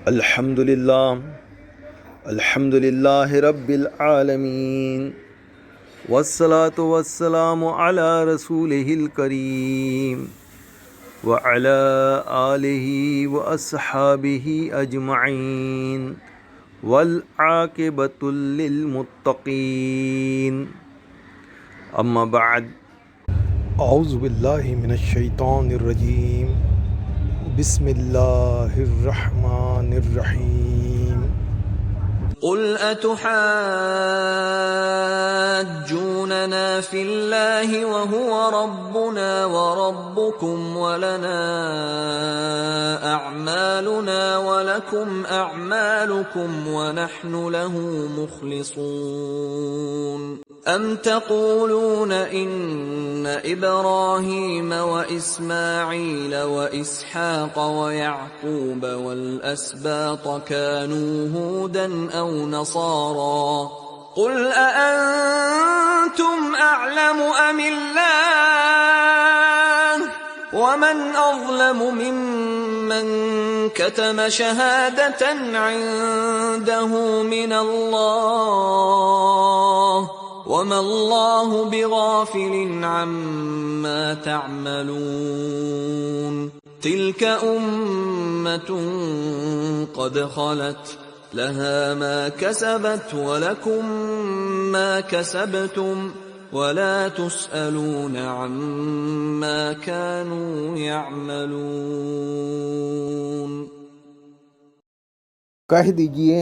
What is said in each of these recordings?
الحمد للہ رب العالمین والصلاة والسلام علی رسولہ الکریم وعلی آلہ واصحابہ اجمعین والعاقبۃ للمتقین اما بعد اعوذ باللہ من الشیطان الرجیم بسم اللہ الرحمن الرحیم قل أتحاجوننا في الله وهو ربنا وربكم ولنا أعمالنا ولكم أعمالكم ونحن له مخلصون أم تقولون إن إبراهيم وإسماعيل وإسحاق ويعقوب والأسباط كانوا هودا أو نصارى قل أأنتم أعلم أم الله ومن أظلم ممن كتم شهادة عنده من الله وما الله بغافل عما تعملون تلك أمة قد خلت لها ما كسبت ولكم ما كسبتم ولا تسألون عما كانوا يعملون۔ کہہ دیجئے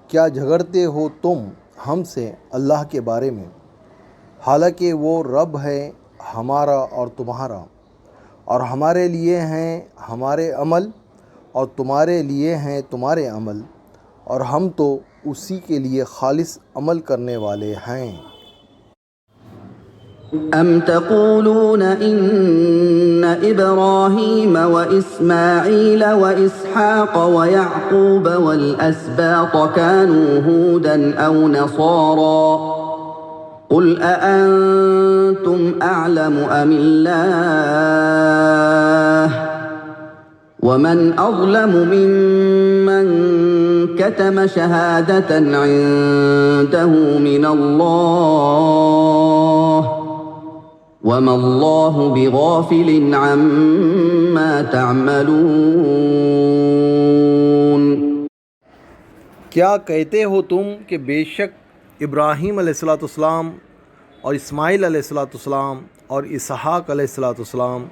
کیا جھگڑتے ہو تم ہم سے اللہ کے بارے میں، حالانکہ وہ رب ہے ہمارا اور تمہارا، اور ہمارے لیے ہیں ہمارے عمل اور تمہارے لیے ہیں تمہارے عمل، اور ہم تو اسی کے لیے خالص عمل کرنے والے ہیں۔ ام تقولون ان ابراہیم واسماعیل واسحاق ویعقوب والاسباط كانوا هودا او نصارى قل اانتم اعلم ام اللہ ومن اظلم ممن كتم شهادة عنده من الله وما الله بغافل عما تعملون۔ کیا کہتے ہو تم کہ بے شک ابراہیم علیہ السلام اور اسماعیل علیہ السلام اور اسحاق علیہ السلام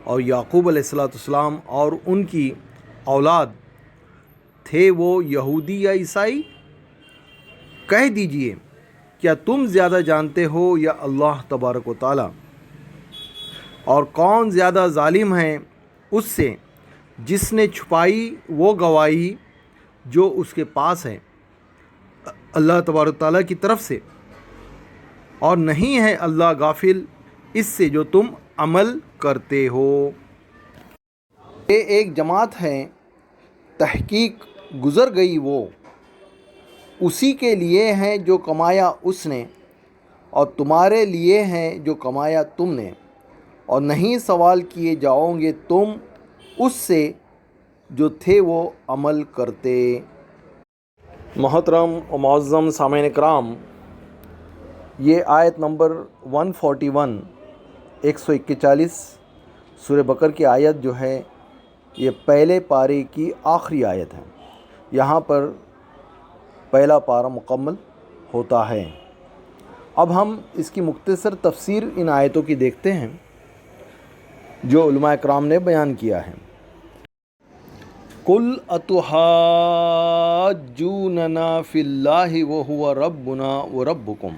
اور یعقوب علیہ السلام اور ان کی اولاد تھے وہ یہودی یا عیسائی؟ کہہ دیجئے کیا تم زیادہ جانتے ہو یا اللہ تبارک و تعالی؟ اور کون زیادہ ظالم ہے اس سے جس نے چھپائی وہ گواہی جو اس کے پاس ہے اللہ تبارک و تعالی کی طرف سے، اور نہیں ہے اللہ غافل اس سے جو تم عمل کرتے ہو۔ یہ ایک جماعت ہے، تحقیق گزر گئی وہ اسی کے لیے ہیں جو کمایا اس نے، اور تمہارے لیے ہیں جو کمایا تم نے، اور نہیں سوال کیے جاؤ گے تم اس سے جو تھے وہ عمل کرتے۔ محترم و معظم سامعین کرام، یہ آیت نمبر 141 141 سورہ بقرہ کی آیت جو ہے یہ پہلے پارے کی آخری آیت ہے۔ یہاں پر پہلا پارہ مکمل ہوتا ہے۔ اب ہم اس کی مختصر تفسیر ان آیتوں کی دیکھتے ہیں جو علماء کرام نے بیان کیا ہے۔ قُلْ أَتُحَاجُّونَنَا فِي اللَّهِ وَهُوَ رَبُّنَا وَرَبُّكُمْ،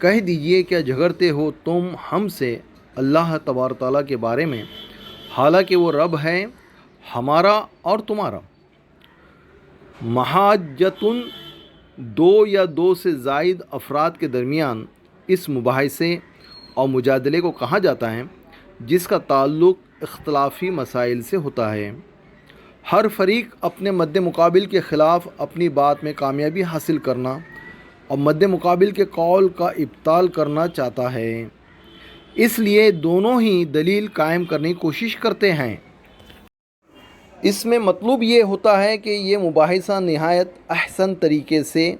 کہہ دیجئے کیا جھگڑتے ہو تم ہم سے اللہ تبارک تعالیٰ کے بارے میں، حالانکہ وہ رب ہے ہمارا اور تمہارا۔ محاجتن دو یا دو سے زائد افراد کے درمیان اس مباحثے اور مجادلے کو کہا جاتا ہے جس کا تعلق اختلافی مسائل سے ہوتا ہے۔ ہر فریق اپنے مد مقابل کے خلاف اپنی بات میں کامیابی حاصل کرنا اور مد مقابل کے قول کا ابطال کرنا چاہتا ہے، اس لیے دونوں ہی دلیل قائم کرنے کی کوشش کرتے ہیں۔ اس میں مطلوب یہ ہوتا ہے کہ یہ مباحثہ نہایت احسن طریقے سے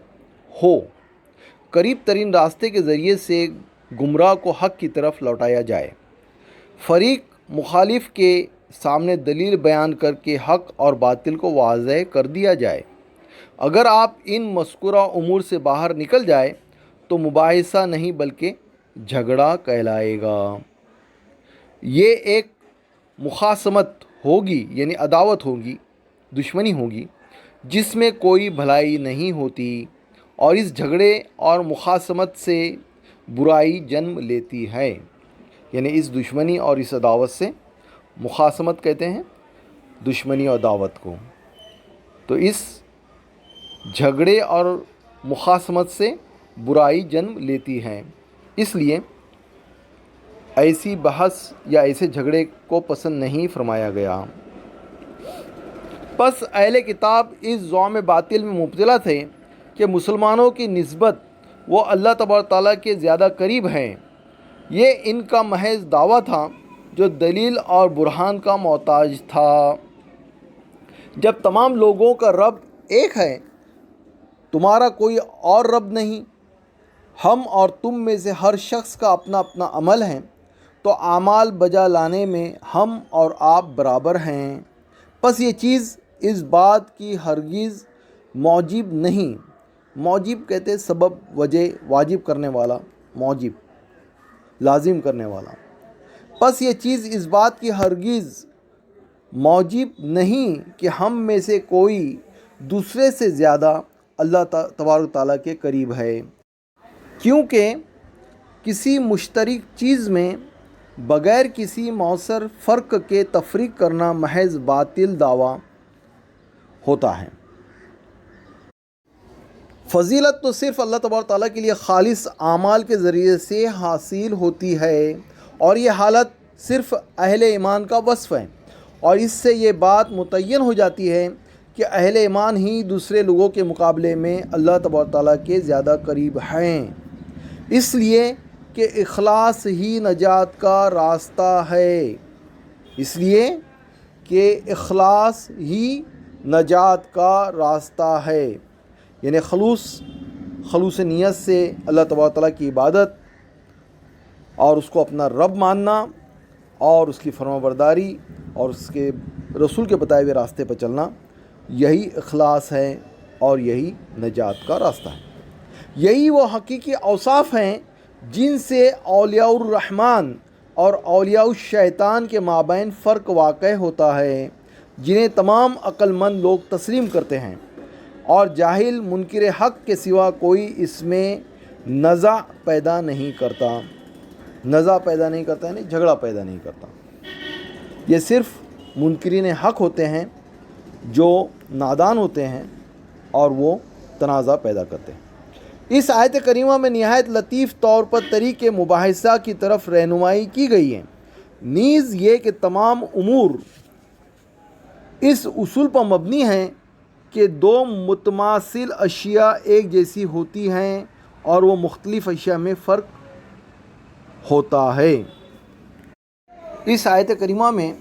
ہو، قریب ترین راستے کے ذریعے سے گمراہ کو حق کی طرف لوٹایا جائے، فریق مخالف کے سامنے دلیل بیان کر کے حق اور باطل کو واضح کر دیا جائے۔ اگر آپ ان مذکورہ امور سے باہر نکل جائے تو مباحثہ نہیں بلکہ جھگڑا کہلائے گا۔ یہ ایک مخاصمت ہوگی، یعنی عداوت ہوگی، دشمنی ہوگی، جس میں کوئی بھلائی نہیں ہوتی، اور اس جھگڑے اور مخاصمت سے برائی جنم لیتی ہے۔ یعنی اس دشمنی اور اس عداوت سے، مخاصمت کہتے ہیں دشمنی اور عداوت کو، تو اس جھگڑے اور مخاصمت سے برائی جنم لیتی ہے، اس لیے ایسی بحث یا ایسے جھگڑے کو پسند نہیں فرمایا گیا۔ پس اہل کتاب اس زعم باطل میں مبتلا تھے کہ مسلمانوں کی نسبت وہ اللہ تبارک تعالیٰ کے زیادہ قریب ہیں۔ یہ ان کا محض دعویٰ تھا جو دلیل اور برہان کا محتاج تھا۔ جب تمام لوگوں کا رب ایک ہے، تمہارا کوئی اور رب نہیں، ہم اور تم میں سے ہر شخص کا اپنا اپنا عمل ہے، تو اعمال بجا لانے میں ہم اور آپ برابر ہیں۔ پس یہ چیز اس بات کی ہرگز موجب نہیں، موجب کہتے سبب، وجہ، واجب کرنے والا، موجب لازم کرنے والا۔ پس یہ چیز اس بات کی ہرگز موجب نہیں کہ ہم میں سے کوئی دوسرے سے زیادہ اللہ تبارک تعالیٰ کے قریب ہے، کیونکہ کسی مشترک چیز میں بغیر کسی مؤثر فرق کے تفریق کرنا محض باطل دعویٰ ہوتا ہے۔ فضیلت تو صرف اللہ تبارک تعالیٰ کے لیے خالص اعمال کے ذریعے سے حاصل ہوتی ہے، اور یہ حالت صرف اہل ایمان کا وصف ہے، اور اس سے یہ بات متعین ہو جاتی ہے کہ اہل ایمان ہی دوسرے لوگوں کے مقابلے میں اللہ تبارک تعالیٰ کے زیادہ قریب ہیں، اس لیے کہ اخلاص ہی نجات کا راستہ ہے، اس لیے کہ اخلاص ہی نجات کا راستہ ہے، یعنی خلوص نیت سے اللہ تبارک تعالیٰ کی عبادت اور اس کو اپنا رب ماننا اور اس کی فرما برداری اور اس کے رسول کے بتائے ہوئے راستے پر چلنا، یہی اخلاص ہے اور یہی نجات کا راستہ ہے۔ یہی وہ حقیقی اوصاف ہیں جن سے اولیاء الرحمن اور اولیاء الشیطان کے مابین فرق واقع ہوتا ہے، جنہیں تمام عقل مند لوگ تسلیم کرتے ہیں، اور جاہل منکر حق کے سوا کوئی اس میں نزاع پیدا نہیں کرتا۔ نزاع پیدا نہیں کرتا یعنی جھگڑا پیدا نہیں کرتا۔ یہ صرف منکرین حق ہوتے ہیں جو نادان ہوتے ہیں اور وہ تنازع پیدا کرتے ہیں۔ اس آیت کریمہ میں نہایت لطیف طور پر طریق مباحثہ کی طرف رہنمائی کی گئی ہے، نیز یہ کہ تمام امور اس اصول پر مبنی ہیں کہ دو متماثل اشیاء ایک جیسی ہوتی ہیں اور وہ مختلف اشیاء میں فرق ہوتا ہے۔ اس آیت کریمہ میں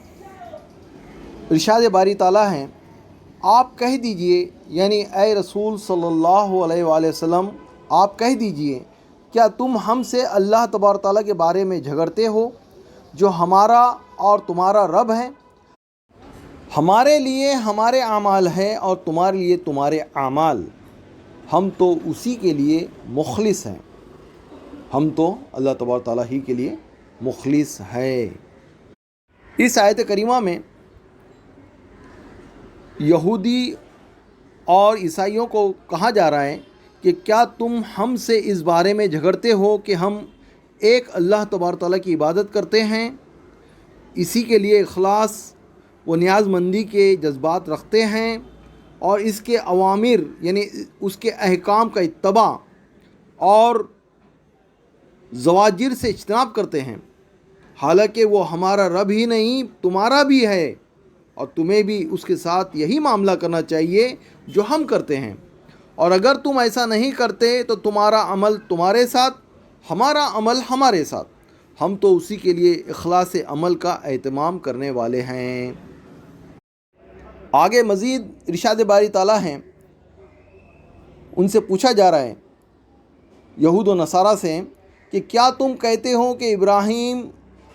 ارشاد باری تعالیٰ ہیں، آپ کہہ دیجئے، یعنی اے رسول صلی اللہ علیہ وآلہ وسلم آپ کہہ دیجئے، کیا تم ہم سے اللہ تبارک تعالیٰ کے بارے میں جھگڑتے ہو جو ہمارا اور تمہارا رب ہے؟ ہمارے لیے ہمارے اعمال ہیں اور تمہارے لیے تمہارے اعمال، ہم تو اسی کے لیے مخلص ہیں، ہم تو اللہ تبارک تعالیٰ ہی کے لیے مخلص ہے۔ اس آیت کریمہ میں یہودی اور عیسائیوں کو کہا جا رہا ہے کہ کیا تم ہم سے اس بارے میں جھگڑتے ہو کہ ہم ایک اللہ تبارک تعالیٰ کی عبادت کرتے ہیں، اسی کے لیے اخلاص و نیاز مندی کے جذبات رکھتے ہیں، اور اس کے اوامر یعنی اس کے احکام کا اتباع اور زواجر سے اجتناب کرتے ہیں، حالانکہ وہ ہمارا رب ہی نہیں تمہارا بھی ہے، اور تمہیں بھی اس کے ساتھ یہی معاملہ کرنا چاہیے جو ہم کرتے ہیں، اور اگر تم ایسا نہیں کرتے تو تمہارا عمل تمہارے ساتھ، ہمارا عمل ہمارے ساتھ، ہم تو اسی کے لیے اخلاص عمل کا اہتمام کرنے والے ہیں۔ آگے مزید ارشاد باری تعالیٰ ہیں، ان سے پوچھا جا رہا ہے یہود و نصارہ سے کہ کیا تم کہتے ہو کہ ابراہیم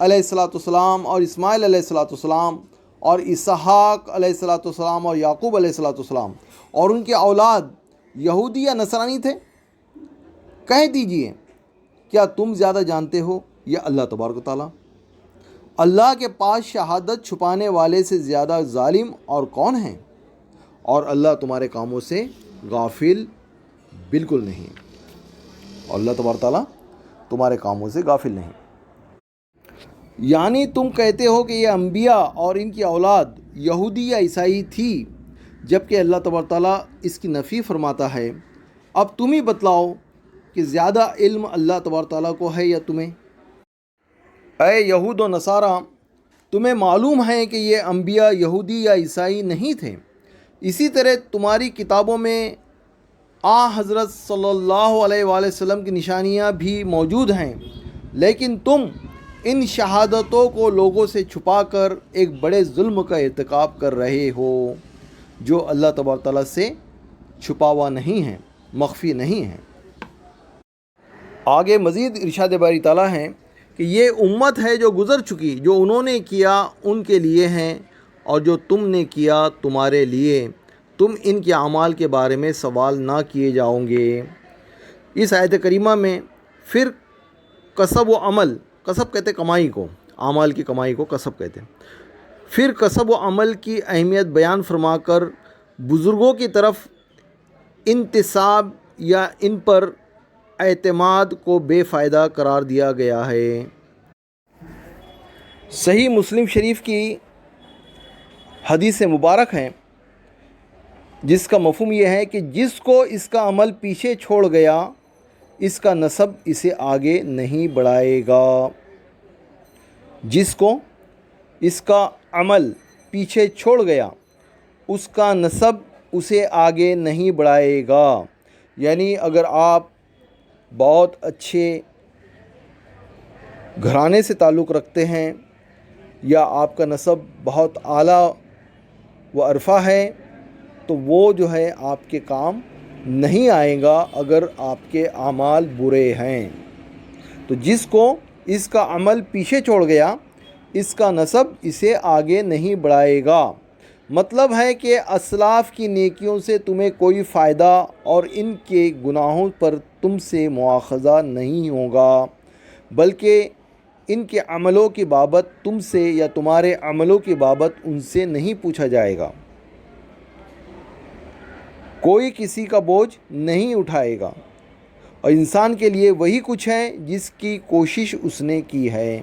علیہ السلام اور اسماعیل علیہ السلام اور اسحاق علیہ السلام اور یعقوب علیہ السلام اور ان کے اولاد یہودی یا نصرانی تھے؟ کہہ دیجئے کیا تم زیادہ جانتے ہو یا اللہ تبارک و تعالیٰ؟ اللہ کے پاس شہادت چھپانے والے سے زیادہ ظالم اور کون ہیں؟ اور اللہ تمہارے کاموں سے غافل بالکل نہیں، اور اللہ تبارک و تعالیٰ تمہارے کاموں سے غافل نہیں۔ یعنی تم کہتے ہو کہ یہ انبیاء اور ان کی اولاد یہودی یا عیسائی تھی، جبکہ اللہ تبارک و تعالیٰ اس کی نفی فرماتا ہے۔ اب تم ہی بتلاؤ کہ زیادہ علم اللہ تبارک و تعالیٰ کو ہے یا تمہیں؟ اے یہود و نصارہ، تمہیں معلوم ہے کہ یہ انبیاء یہودی یا عیسائی نہیں تھے، اسی طرح تمہاری کتابوں میں حضرت صلی اللہ علیہ وآلہ وسلم کی نشانیاں بھی موجود ہیں، لیکن تم ان شہادتوں کو لوگوں سے چھپا کر ایک بڑے ظلم کا ارتکاب کر رہے ہو جو اللہ تبارک و تعالیٰ سے چھپا ہوا نہیں ہے، مخفی نہیں ہے۔ آگے مزید ارشاد باری تعالیٰ ہے کہ یہ امت ہے جو گزر چکی، جو انہوں نے کیا ان کے لیے ہیں اور جو تم نے کیا تمہارے لیے، تم ان کے اعمال کے بارے میں سوال نہ کیے جاؤ گے۔ اس آیت کریمہ میں پھر کسب و عمل، کسب کہتے کمائی کو، اعمال کی کمائی کو کسب کہتے ہیں، پھر کسب و عمل کی اہمیت بیان فرما کر بزرگوں کی طرف انتساب یا ان پر اعتماد کو بے فائدہ قرار دیا گیا ہے۔ صحیح مسلم شریف کی حدیث مبارک ہے جس کا مفہوم یہ ہے کہ جس کو اس کا عمل پیچھے چھوڑ گیا اس کا نسب اسے آگے نہیں بڑھائے گا۔ جس کو اس کا عمل پیچھے چھوڑ گیا اس کا نسب اسے آگے نہیں بڑھائے گا۔ یعنی اگر آپ بہت اچھے گھرانے سے تعلق رکھتے ہیں یا آپ کا نسب بہت اعلیٰ و عرفہ ہے تو وہ جو ہے آپ کے کام نہیں آئے گا اگر آپ کے اعمال برے ہیں۔ تو جس کو اس کا عمل پیچھے چھوڑ گیا اس کا نسب اسے آگے نہیں بڑھائے گا۔ مطلب ہے کہ اسلاف کی نیکیوں سے تمہیں کوئی فائدہ اور ان کے گناہوں پر تم سے مواخذہ نہیں ہوگا، بلکہ ان کے عملوں کی بابت تم سے یا تمہارے عملوں کی بابت ان سے نہیں پوچھا جائے گا۔ کوئی کسی کا بوجھ نہیں اٹھائے گا، اور انسان کے لیے وہی کچھ ہے جس کی کوشش اس نے کی ہے۔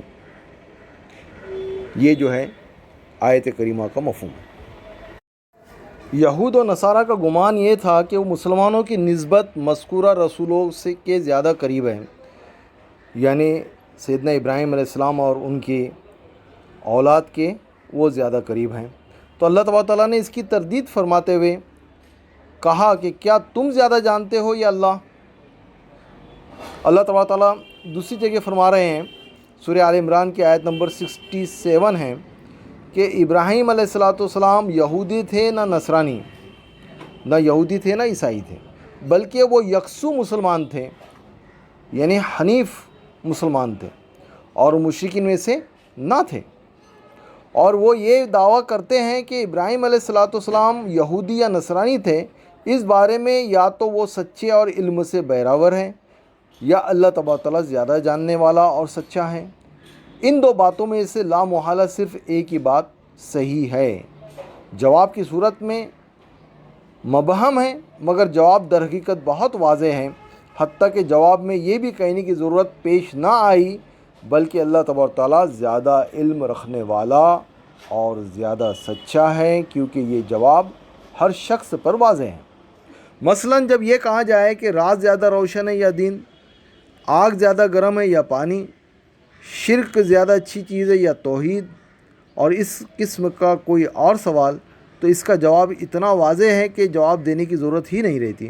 یہ جو ہے آیت کریمہ کا مفہوم ہے۔ یہود و نصارہ کا گمان یہ تھا کہ وہ مسلمانوں کی نسبت مذکورہ رسولوں سے کے زیادہ قریب ہیں، یعنی سیدنا ابراہیم علیہ السلام اور ان کی اولاد کے وہ زیادہ قریب ہیں۔ تو اللہ تبارک و تعالیٰ نے اس کی تردید فرماتے ہوئے کہا کہ کیا تم زیادہ جانتے ہو یا اللہ؟ اللہ تبارک و تعالیٰ دوسری جگہ فرما رہے ہیں، سورہ آل عمران کی آیت نمبر 67 ہے کہ ابراہیم علیہ السلام یہودی تھے نہ نصرانی، نہ یہودی تھے نہ عیسائی تھے، بلکہ وہ یکسو مسلمان تھے، یعنی حنیف مسلمان تھے، اور مشرکین میں سے نہ تھے۔ اور وہ یہ دعویٰ کرتے ہیں کہ ابراہیم علیہ السلام یہودی یا نصرانی تھے، اس بارے میں یا تو وہ سچے اور علم سے بہراور ہیں یا اللہ تبارک و تعالیٰ زیادہ جاننے والا اور سچا ہے۔ ان دو باتوں میں سے لا محالہ صرف ایک ہی بات صحیح ہے۔ جواب کی صورت میں مبہم ہے، مگر جواب در حقیقت بہت واضح ہے، حتیٰ کہ جواب میں یہ بھی کہنے کی ضرورت پیش نہ آئی بلکہ اللہ تبارک و تعالیٰ زیادہ علم رکھنے والا اور زیادہ سچا ہے، کیونکہ یہ جواب ہر شخص پر واضح ہے۔ مثلاً جب یہ کہا جائے کہ رات زیادہ روشن ہے یا دن، آگ زیادہ گرم ہے یا پانی، شرک زیادہ اچھی چیز ہے یا توحید، اور اس قسم کا کوئی اور سوال، تو اس کا جواب اتنا واضح ہے کہ جواب دینے کی ضرورت ہی نہیں رہتی۔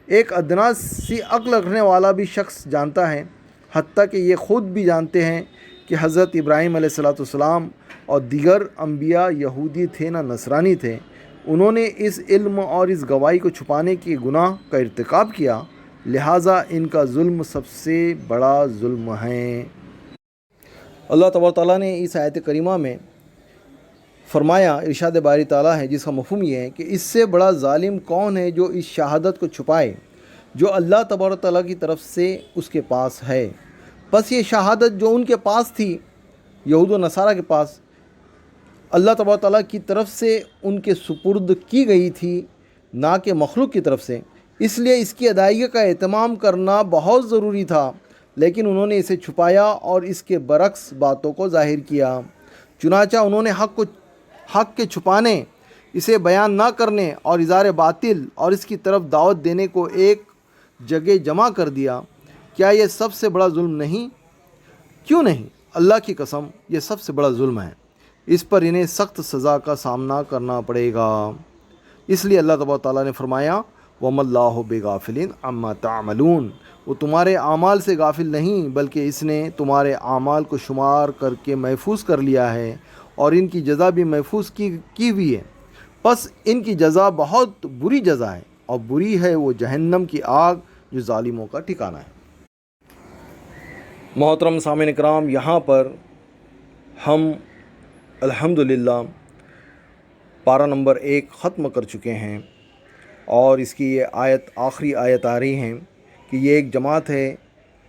ایک ادنا سی عقل رکھنے والا بھی شخص جانتا ہے، حتیٰ کہ یہ خود بھی جانتے ہیں کہ حضرت ابراہیم علیہ السلام اور دیگر انبیاء یہودی تھے نہ نصرانی تھے، انہوں نے اس علم اور اس گواہی کو چھپانے کے گناہ کا ارتکاب کیا، لہٰذا ان کا ظلم سب سے بڑا ظلم ہے۔ اللہ تبارک تعالیٰ نے اس آیت کریمہ میں فرمایا، ارشاد باری تعالیٰ ہے جس کا مفہوم یہ ہے کہ اس سے بڑا ظالم کون ہے جو اس شہادت کو چھپائے جو اللہ تبارک تعالیٰ کی طرف سے اس کے پاس ہے۔ پس یہ شہادت جو ان کے پاس تھی، یہود و نصارہ کے پاس، اللہ تبارک تعالیٰ کی طرف سے ان کے سپرد کی گئی تھی، نہ کہ مخلوق کی طرف سے، اس لیے اس کی ادائیگی کا اہتمام کرنا بہت ضروری تھا، لیکن انہوں نے اسے چھپایا اور اس کے برعکس باتوں کو ظاہر کیا۔ چنانچہ انہوں نے حق کے چھپانے، اسے بیان نہ کرنے اور اظہار باطل اور اس کی طرف دعوت دینے کو ایک جگہ جمع کر دیا۔ کیا یہ سب سے بڑا ظلم نہیں؟ کیوں نہیں؟ اللہ کی قسم یہ سب سے بڑا ظلم ہے، اس پر انہیں سخت سزا کا سامنا کرنا پڑے گا۔ اس لیے اللہ تبارک تعالیٰ نے فرمایا، وَمَا اللَّهُ بِغَافِلٍ عَمَّا تَعْمَلُونَ، وہ تمہارے اعمال سے غافل نہیں بلکہ اس نے تمہارے اعمال کو شمار کر کے محفوظ کر لیا ہے اور ان کی جزا بھی محفوظ کی ہوئی ہے۔ پس ان کی جزا بہت بری جزا ہے اور بری ہے وہ جہنم کی آگ جو ظالموں کا ٹھکانہ ہے۔ محترم سامعین کرام، یہاں پر ہم الحمدللہ پارہ نمبر 1 ختم کر چکے ہیں، اور اس کی یہ آخری آیت آ رہی ہیں کہ یہ ایک جماعت ہے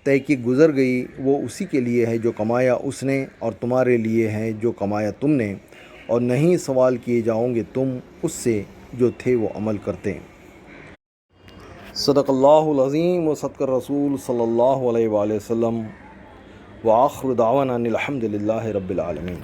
تحقیق گزر گئی، وہ اسی کے لیے ہے جو کمایا اس نے، اور تمہارے لیے ہے جو کمایا تم نے، اور نہیں سوال کیے جاؤ گے تم اس سے جو تھے وہ عمل کرتے۔ صدق اللہ العظیم و صدق الرسول صلی اللہ علیہ وآلہ وسلم، وآخر دعوانا ان الحمد للہ رب العالمین۔